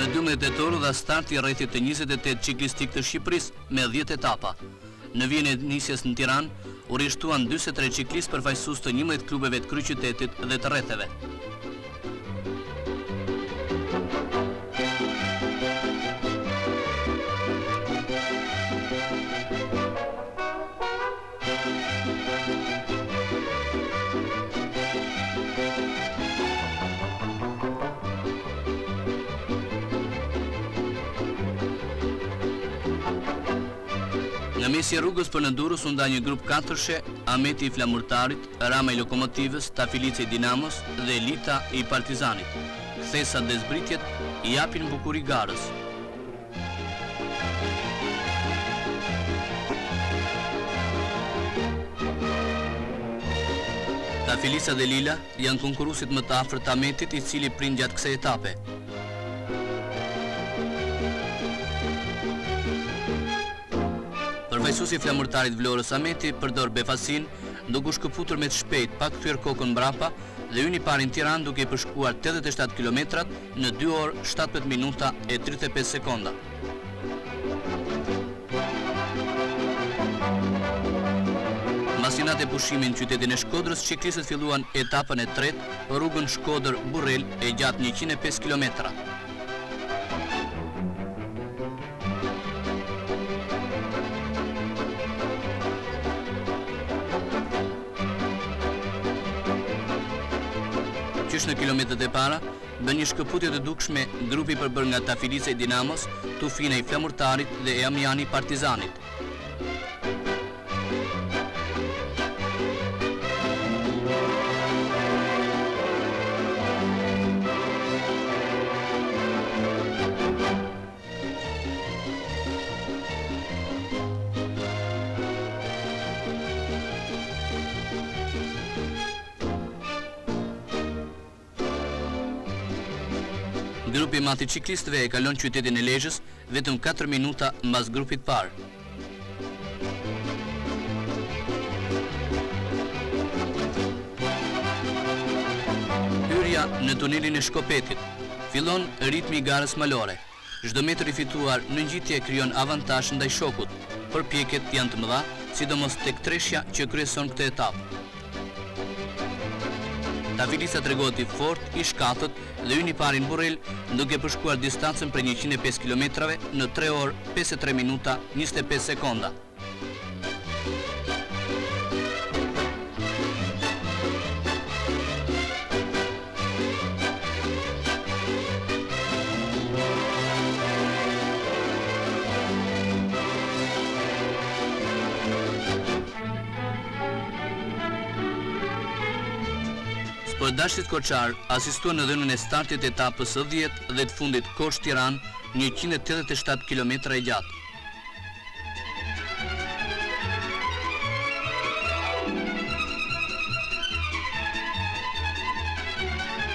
Me 12 tetor dha starti i rrethit të 28 ciklistik të Shqipërisë me 10 etapa. Në vijën e nisjes në Tiranë u rishtuan 43 ciklistë përfaqësues të 11 klubeve të kryeqytetit dhe të rretheve. Në mesi e rrugës për në Durrës u nda një grup katërshe, Ahmeti i Flamurtarit, Rama i Lokomotivës, Tafilica i Dinamos dhe Elita i Partizanit. Kthesat dhe zbritjet i japin bukuri garës. Tafilica dhe Lila janë konkurruesit më të afërt të Ahmetit, i cili prind gjatë kësaj etape. Përfaqësuesi i Flamurtarit Vlorës Ahmeti përdor befasin, duke u shkëputur me të shpejt pa kthyer kokën mbrapa dhe hyni parë në Tiranë duke i përshkuar 87 kilometrat në 2 orë 17 minuta e 35 sekonda. Mbasi natë e pushimit në qytetin e Shkodrës, ciklistët filluan etapën e tretë për rrugën Shkodër-Burrel e gjatë 105 kilometra. Qysh në kilometrat e para, bën një shkëputje të dukshme grupi përbër nga Tafilica i Dinamos, Tufina i Flamurtarit dhe Amiani i Partizanit. Grupi i madh i ciklistëve e kalon qytetin e Lezhës vetëm 4 minuta mbas grupit parë. Hyrja në tunelin e Shkopetit. Fillon ritmi i garës malore. Çdo metër i fituar në ngjitje krijon avantazh ndaj shokut. Përpjekjet janë të mëdha, sidomos tek treshja që kryeson këtë etapë. Tafilica tregohet i fort, i shkatët dhe hyni parë në Burrel duke përshkuar distancën prej 105 kilometrave në 3 orë 53 minuta 25 sekonda. Dashit Koçar asistuan në dhënien e startit të etapës së 10 dhe të fundit Koç-Tiranë, 187 km e gjatë.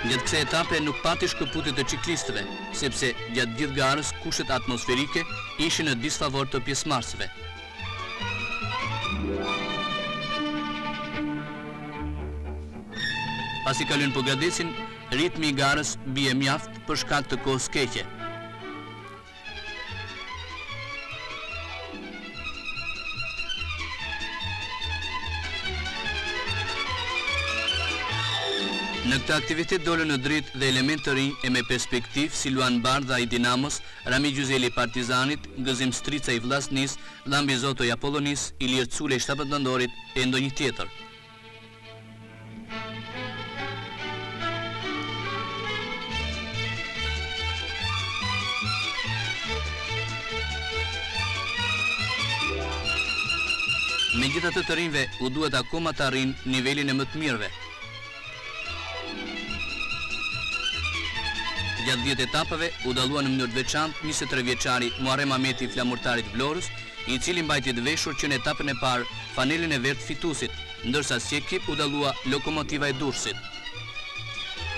Gjatë kësaj etape nuk pati shkëputje të ciklistëve, sepse gjatë gjithë garës kushtet atmosferike ishin në disfavor të pjesëmarrësve. Pasi kalojnë Pogadecin, ritmi i garës bie mjaft për shkak të kohës keqe. Në këtë aktivitet dolën në dritë dhe element të rinj e me perspektiv si Luan Bardha i Dinamos, Rami Gjuzeli i Partizanit, Gëzim Strica i Vllaznis, Lambi Zoto i Apollonis, Ilir Cule i Shtabëndorit e ndonjë tjetër. Megjithatë të rinjve u duhet akoma të arrijnë nivelin e më të mirëve. Gjatë 10 etapave u dalluan në mënyrë të veçantë 23 vjeçari Muharrem Ahmeti i Flamurtarit Vlorës, i cili mbajti të veshur që në etapën e parë fanelën e verdh fituesit, ndërsa si ekip u dallua Lokomotiva e Durrësit.